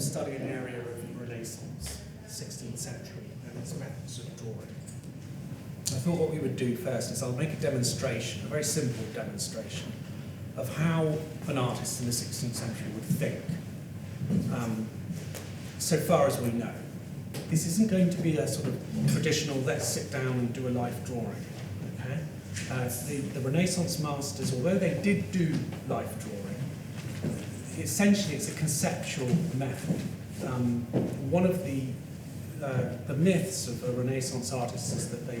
study an area of Renaissance, 16th century, and its methods of drawing. I thought what we would do first is I'll make a demonstration, a very simple demonstration, of how an artist in the 16th century would think, so far as we know. This isn't going to be a sort of traditional, let's sit down and do a life drawing, okay? The Renaissance masters, although they did do life drawing, essentially it's a conceptual method. One of the myths of a Renaissance artist is that they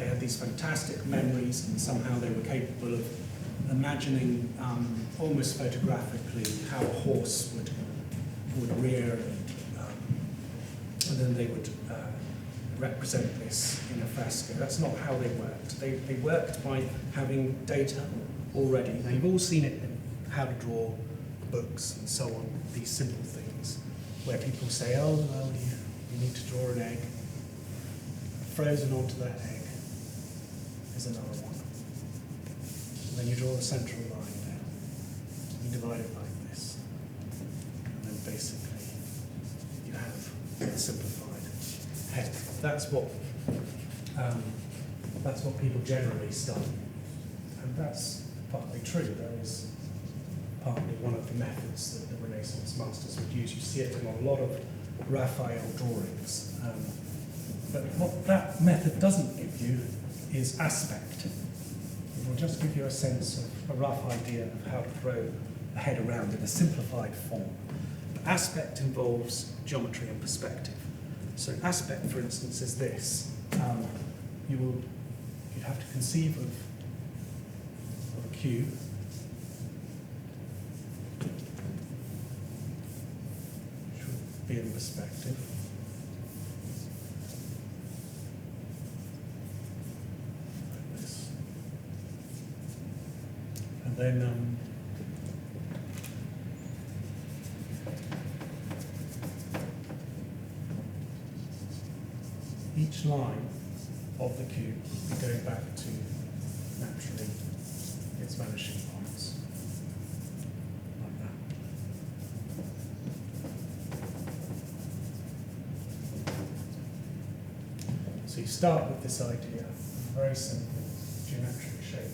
had these fantastic memories, and somehow they were capable of imagining almost photographically how a horse would rear, and then they would represent this in a fresco. That's not how they worked. They worked by having data already. Now you've all seen it in how to draw books and so on, these simple things, where people say, oh, well, you need to draw an egg. Frozen onto that egg is another one. And then you draw the central line down. You divide it like this. And then basically you have a simplified head. That's what people generally study. And that's partly true. That is partly one of the methods that the Renaissance masters would use. You see it in a lot of Raphael drawings. But what that method doesn't give you is aspect. It will just give you a sense of a rough idea of how to throw a head around in a simplified form. But aspect involves geometry and perspective. So aspect, for instance, is this. You'd have to conceive of a cube. Which would be in perspective. And then each line of the cube will be going back to, naturally, its vanishing points, like that. So you start with this idea, a very simple geometric shape,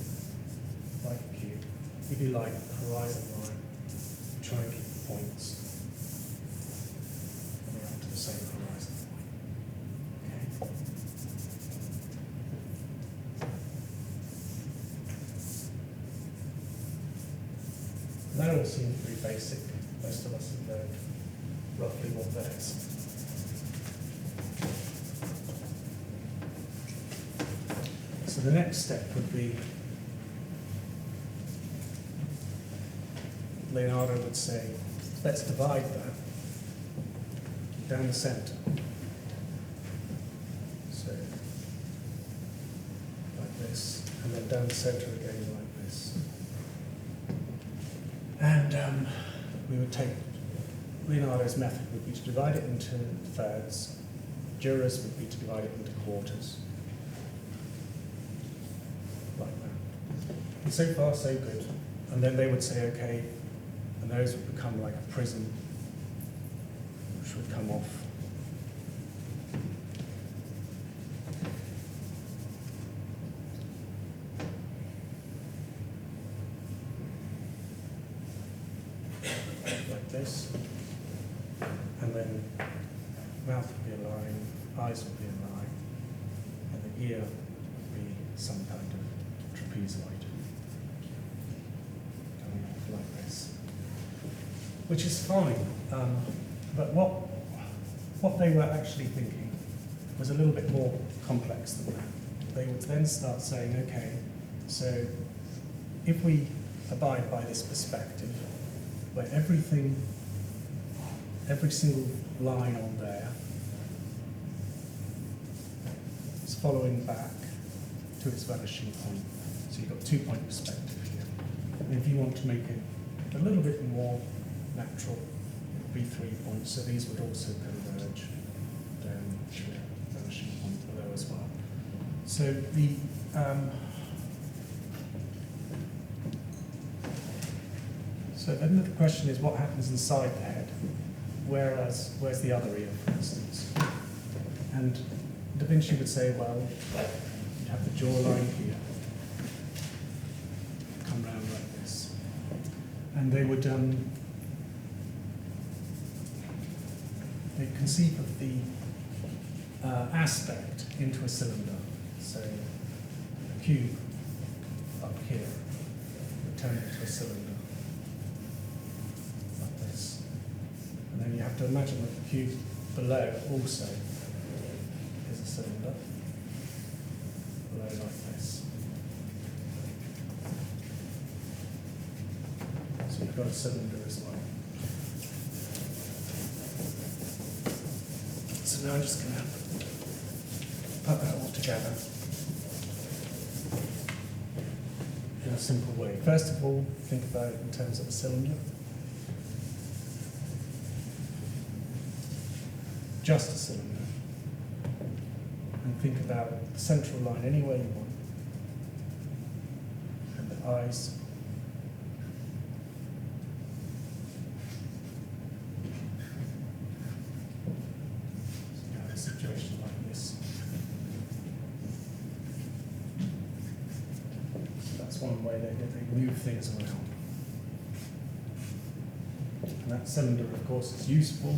like a cube. If you like a horizon line, you try and keep the points coming up to the same horizon line. Okay. That all seems pretty basic. Most of us have learned roughly what that is. So the next step would be, Leonardo would say, let's divide that down the center. So, like this, and then down the center again like this. And we would take, Leonardo's method would be to divide it into thirds. Dürer's would be to divide it into quarters. Like that. And so far, so good. And then they would say, okay, and those would become like a prism, which would come off. Like this. And then mouth would be a line, eyes would be a line, and the ear would be some kind of trapezoid. Coming off like this. Which is fine, but what they were actually thinking was a little bit more complex than that. They would then start saying, okay, so if we abide by this perspective, where every single line on there is following back to its vanishing point, so you've got 2-point perspective here. And if you want to make it a little bit more natural, it would be 3 points, so these would also converge down to the vanishing point below as well. So so then the question is, what happens inside the head? where's the other ear, for instance? And Da Vinci would say, well, you'd have the jawline here, come round like this. And they would they'd conceive of the aspect into a cylinder. So a cube up here would turn into a cylinder like this. And then you have to imagine that the cube below also is a cylinder, below like this. So you've got a cylinder as well. So now I'm just going to put that all together in a simple way. First of all, think about it in terms of a cylinder. Just a cylinder. And think about the central line anywhere you want. And the eyes. So you have a situation like this. So that's one way they move things around. And that cylinder, of course, is useful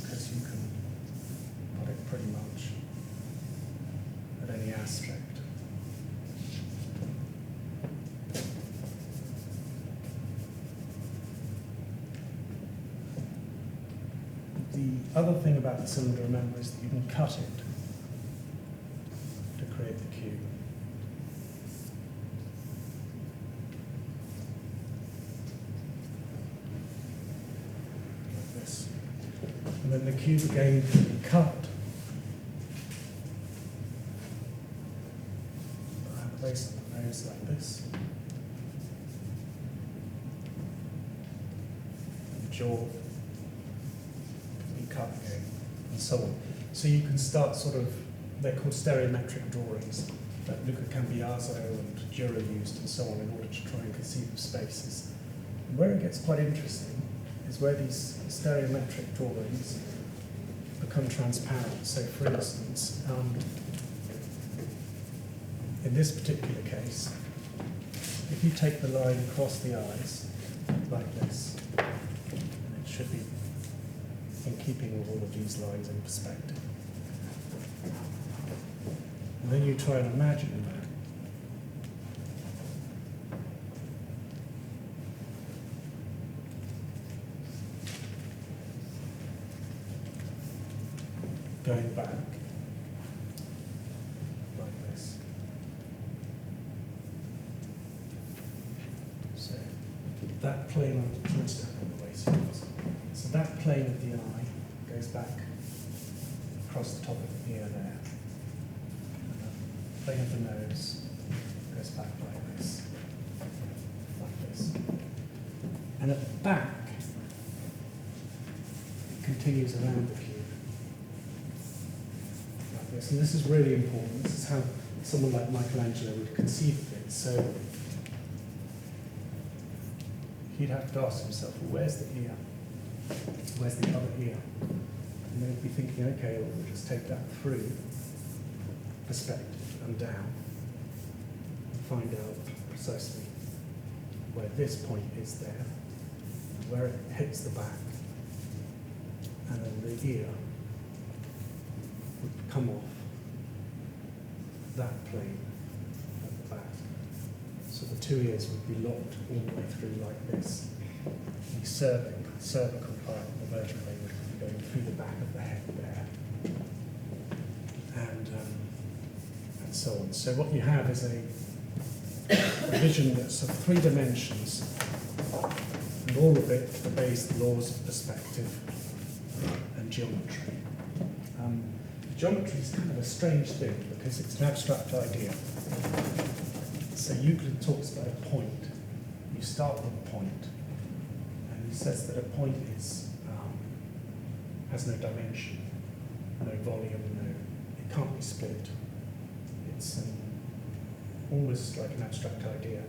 because you can put it pretty much at any aspect. The other thing about the cylinder, remember, is that you can cut it to create the cube. Like this. And then the cube again can be cut. Place the nose like this. And the jaw can be cut again, and so on. So you can start sort of, they're called stereometric drawings that Luca Cambiaso and Dürer used and so on in order to try and conceive of spaces. And where it gets quite interesting is where these stereometric drawings become transparent. So for instance, in this particular case, if you take the line across the eyes, like this, and it should be in keeping with all of these lines in perspective. And then you try and imagine that. Going back. That plane, I'm trying to step on the way, so that plane of the eye goes back across the top of the ear there. The plane of the nose goes back like this. And at the back, it continues around the cube. Like this. And this is really important. This is how someone like Michelangelo would conceive of it. So he'd have to ask himself, well, where's the ear? Where's the other ear? And then he'd be thinking, okay, well, we'll just take that through perspective and down and find out precisely where this point is there, and where it hits the back, and then the ear would come off that plane at the back. So the two ears would be locked all the way through like this. The cervical part of the vertebrae would be going through the back of the head there. And so on. So what you have is a vision that's of 3 dimensions, and all of it obeys the laws of perspective and geometry. Geometry is kind of a strange thing because it's an abstract idea. So Euclid talks about a point. You start with a point, and he says that a point is has no dimension, no volume, it can't be split. It's almost like an abstract idea.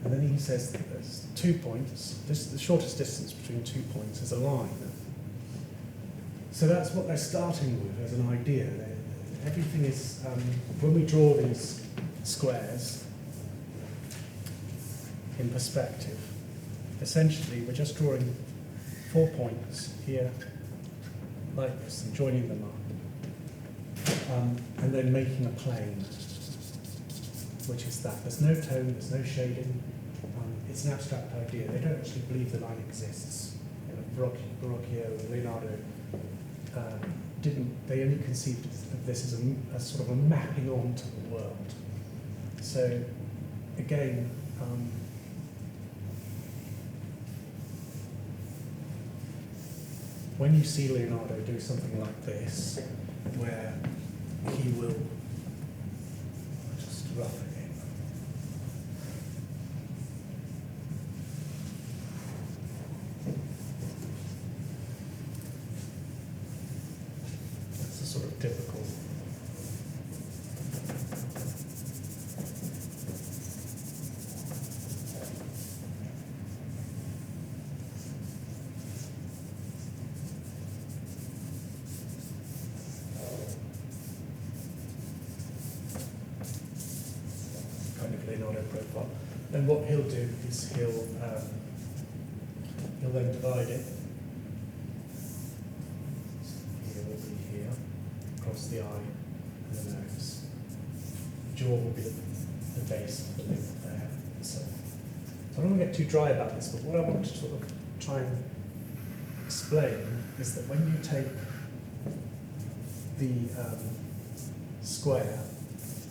And then he says that there's 2 points. The shortest distance between 2 points is a line. So that's what they're starting with as an idea. Everything is, when we draw these squares in perspective, essentially we're just drawing 4 points here, like this, and joining them up, and then making a plane, which is that. There's no tone, there's no shading. It's an abstract idea. They don't actually believe the line exists. Verrocchio and Leonardo they only conceived of this as a sort of a mapping onto the world. So, again, when you see Leonardo do something like this, where he will, I'll just rough it in. That's a sort of typical. Leonardo profile. Then what he'll do is he'll then divide it. Here will be here, across the eye and the nose. The jaw will be the base of the lip there, and so on. So I don't want to get too dry about this, but what I want to sort of try and explain is that when you take the square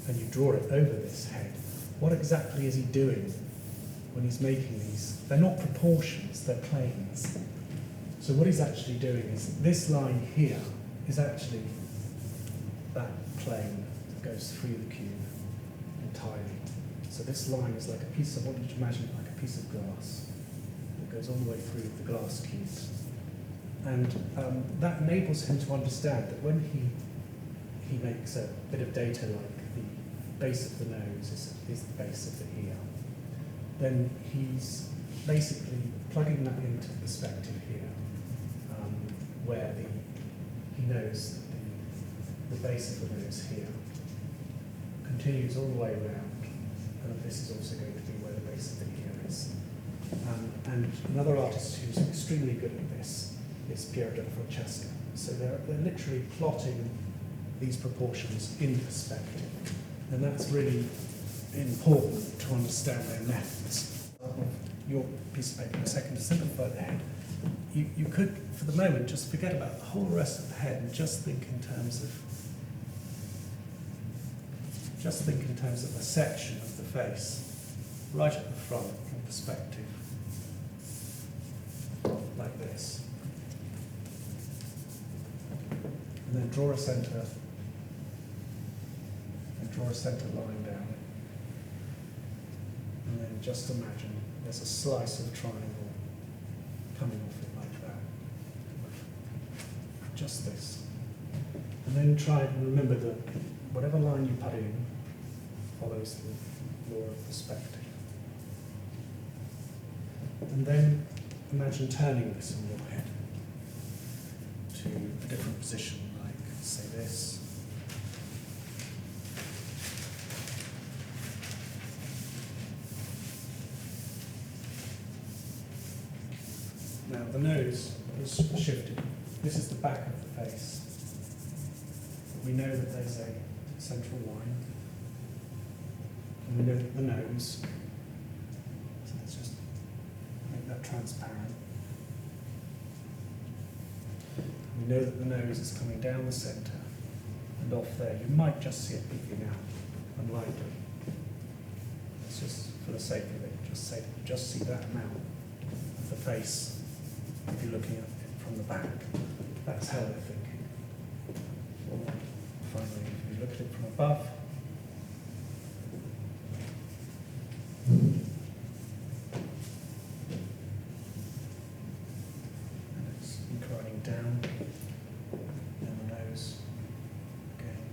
and you draw it over this head, what exactly is he doing when he's making these? They're not proportions, they're planes. So what he's actually doing is, this line here is actually that plane that goes through the cube entirely. So this line is like a piece of, I want you to imagine it like a piece of glass that goes all the way through the glass cube. And that enables him to understand that when he makes a bit of data like base of the nose is the base of the ear, then he's basically plugging that into perspective here, where he knows that the base of the nose here continues all the way around, and this is also going to be where the base of the ear is. And another artist who's extremely good at this is Piero and Francesca. So they're literally plotting these proportions in perspective. And that's really important to understand their methods. Your piece of paper in a second to simplify the head. You could, for the moment, just forget about the whole rest of the head and just think in terms of a section of the face, right at the front in perspective, like this. And then draw a center. Draw a centre line down, and then just imagine there's a slice of triangle coming off it like that. Just this. And then try and remember that whatever line you put in follows the law of perspective. And then imagine turning this in your head to a different position, like, say, this. Now the nose is shifted. This is the back of the face. We know that there's a central line. And we know that the nose, so let's just make that transparent. We know that the nose is coming down the centre and off there. You might just see it peeking out, unlikely. It's just for the sake of it, just see that amount of the face. If you're looking at it from the back, that's how they're thinking. Or finally, if you look at it from above, and it's inclining down, and the nose again.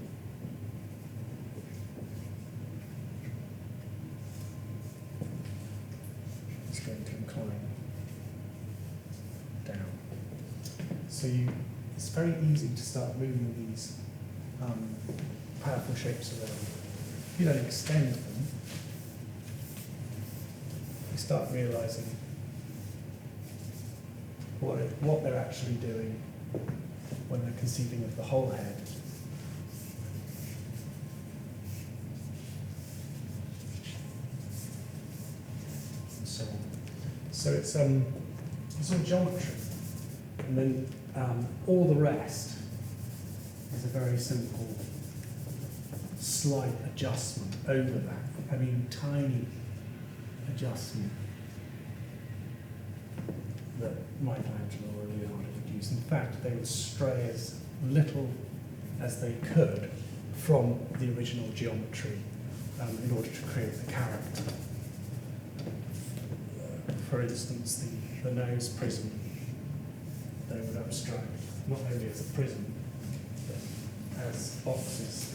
So it's very easy to start moving these powerful shapes around. If you don't extend them, you start realizing what they're actually doing when they're conceiving of the whole head. And so on. So it's all geometry. And then all the rest is a very simple, slight adjustment over that. I mean, tiny adjustment that Michelangelo or Leonardo would use. In fact, they would stray as little as they could from the original geometry in order to create the character. For instance, the nose prism, they would abstract not only as a prism, but as boxes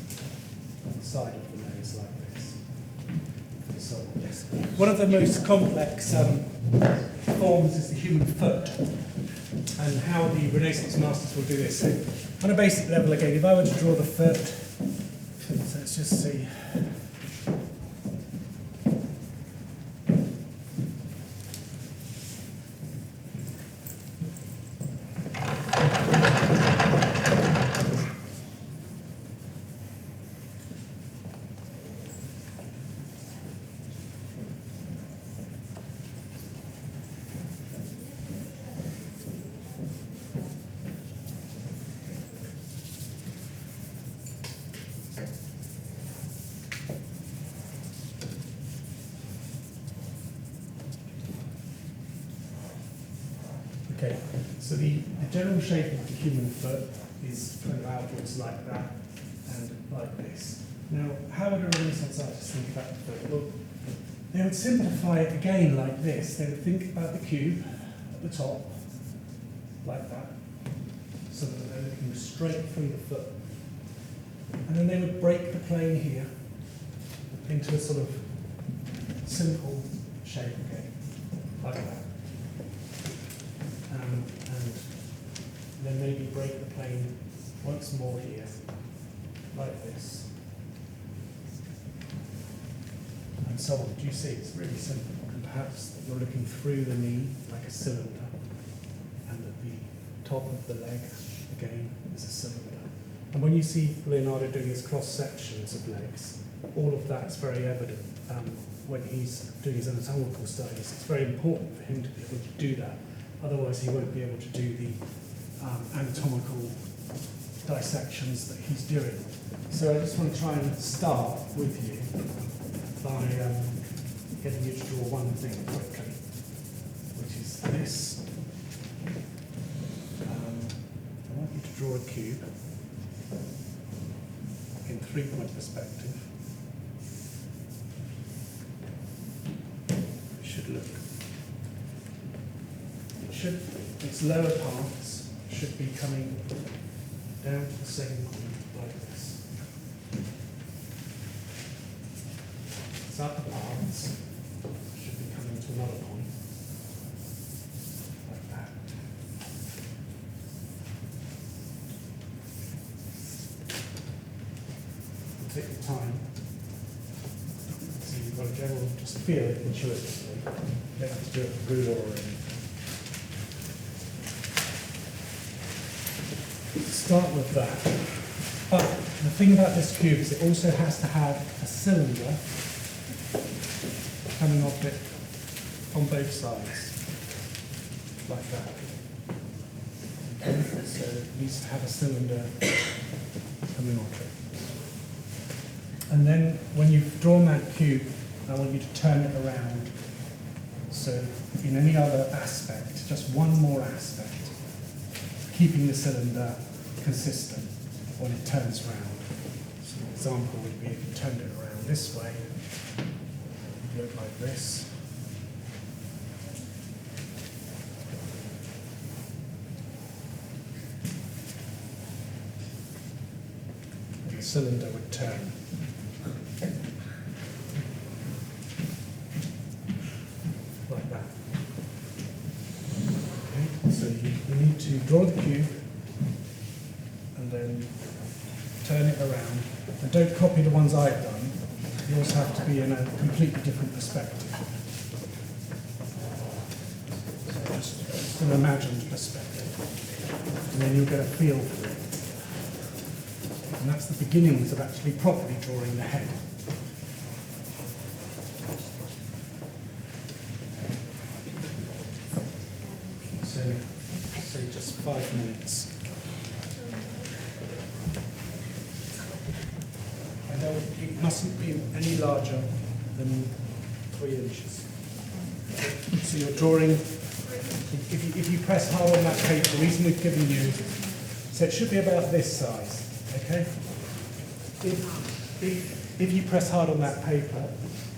on the side of the nose like this. So, yes. One of the most complex forms is the human foot, and how the Renaissance masters will do this. So, on a basic level, again, if I were to draw the foot, so let's just see. Okay, so the general shape of the human foot is kind of outwards like that and like this. Now, how would a Renaissance artist think about the foot? Well, they would simplify it again like this. They would think about the cube at the top, like that, so that they're looking straight through the foot. And then they would break the plane here into a sort of simple shape again, like that. And then maybe break the plane once more here, like this. And so on. Do you see? It's really simple. And perhaps you're looking through the knee like a cylinder, and at the top of the leg, again, is a cylinder. And when you see Leonardo doing his cross sections of legs, all of that's very evident when he's doing his anatomical studies. It's very important for him to be able to do that. Otherwise, he won't be able to do the anatomical dissections that he's doing. So I just want to try and start with you by getting you to draw one thing quickly, which is this. I want you to draw a cube in three-point perspective. It should look. Its lower parts should be coming down to the same point like this. Its upper parts should be coming to another point like that. Take your time. So you've got a general, just feel it intuitively. You don't have to do it with ruler or anything. Start with that. But the thing about this cube is it also has to have a cylinder coming off it on both sides, like that. Okay? So it needs to have a cylinder coming off it. And then when you've drawn that cube, I want you to turn it around. So in any other aspect, just one more aspect, keeping the cylinder consistent when it turns round. So an example would be if you turned it around this way, it would look like this. And the cylinder would turn. Like that. Okay, so you need to draw the cube and then turn it around. And don't copy the ones I've done. Yours have to be in a completely different perspective. So just an imagined perspective. And then you'll get a feel for it. And that's the beginnings of actually properly drawing the head. So just 5 minutes. And it mustn't be any larger than 3 inches. So you're drawing, if you press hard on that paper, the reason we've given you, so it should be about this size, okay? If you press hard on that paper,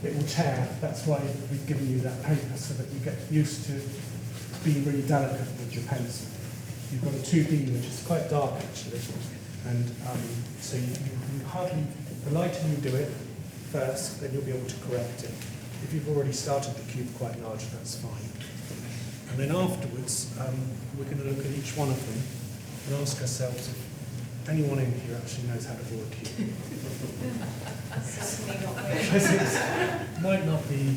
it will tear. That's why we've given you that paper, so that you get used to being really delicate with your pencil. You've got a 2B, which is quite dark actually, and so you hardly, the lighter you do it first, then you'll be able to correct it. If you've already started the cube quite large, that's fine. And then afterwards, we're going to look at each one of them and ask ourselves if anyone in here actually knows how to draw a cube. Certainly not me. Because it might not be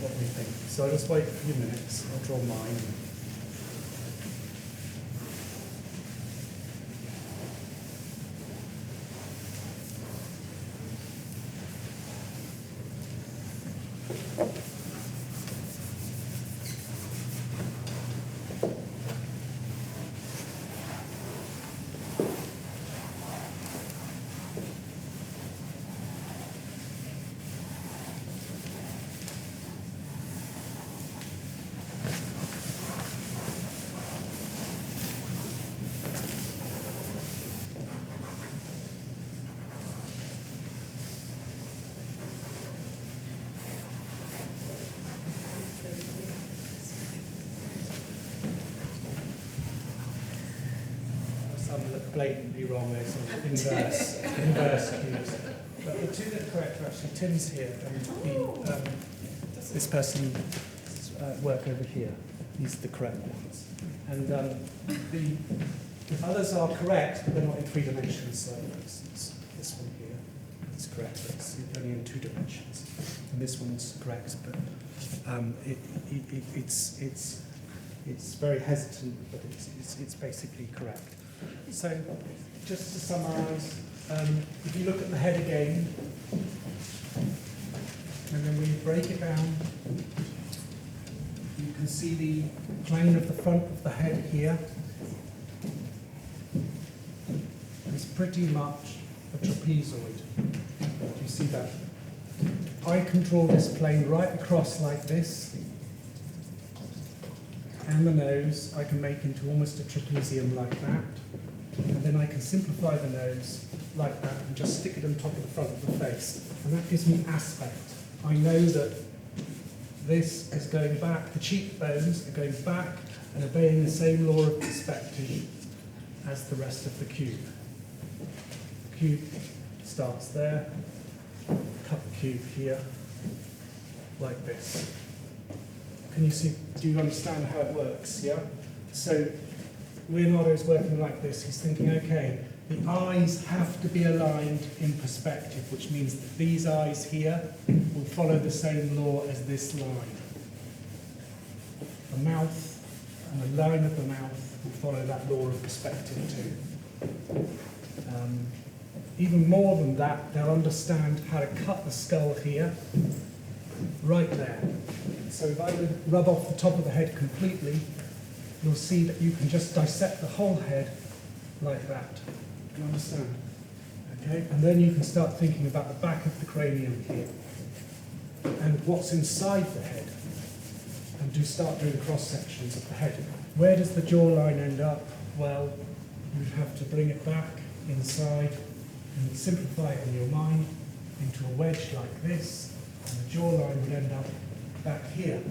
what we think. So I'll just wait a few minutes. I'll draw mine. Blatantly wrong, they're sort of inverse cubes. But the two that are correct are actually Tim's here and this person's work over here. These are the correct ones. And the others are correct, but they're not in 3 dimensions. So for instance, this one here is correct, but it's only in 2 dimensions. And this one's correct, but it's very hesitant, but it's basically correct. So, just to summarise, if you look at the head again, and then we break it down, you can see the plane of the front of the head here. It's pretty much a trapezoid. Do you see that? I can draw this plane right across like this, and the nose I can make into almost a trapezium like that. And then I can simplify the nose like that and just stick it on top of the front of the face. And that gives me aspect. I know that this is going back, the cheekbones are going back and obeying the same law of perspective as the rest of the cube. The cube starts there, cut the cube here, like this. Can you see, do you understand how it works, yeah? So Leonardo is working like this. He's thinking, okay, the eyes have to be aligned in perspective, which means that these eyes here will follow the same law as this line. The mouth and the line of the mouth will follow that law of perspective too. Even more than that, they'll understand how to cut the skull here, right there. So if I would rub off the top of the head completely, you'll see that you can just dissect the whole head like that. Do you understand? Okay, and then you can start thinking about the back of the cranium here and what's inside the head, and do start doing cross sections of the head. Where does the jawline end up? Well, you'd have to bring it back inside and simplify it in your mind into a wedge like this, and the jawline would end up back here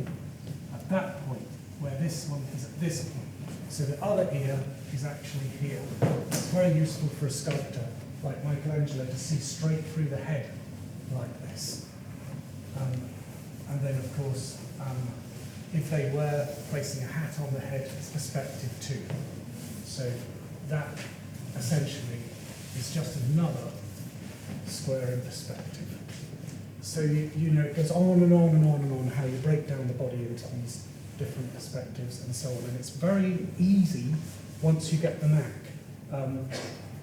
at that point, where this one is at this point. So the other ear is actually here. It's very useful for a sculptor like Michelangelo to see straight through the head like this. And then, of course, if they were placing a hat on the head, it's perspective too. So that essentially is just another square in perspective. So you know, it goes on and on and on and on how you break down the body into these different perspectives and so on. And it's very easy once you get the knack.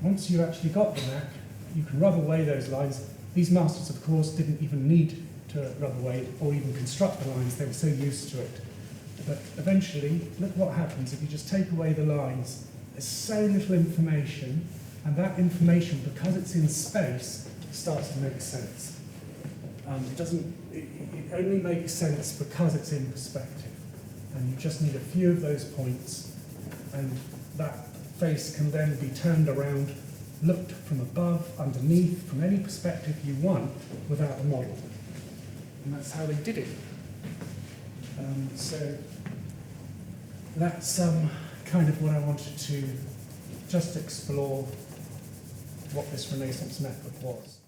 Once you actually got the knack, you can rub away those lines. These masters, of course, didn't even need to rub away or even construct the lines. They were so used to it. But eventually, look what happens if you just take away the lines. There's so little information, and that information, because it's in space, starts to make sense. It only makes sense because it's in perspective. And you just need a few of those points, and that face can then be turned around, looked from above, underneath, from any perspective you want, without a model. And that's how they did it. So that's kind of what I wanted to just explore what this Renaissance method was.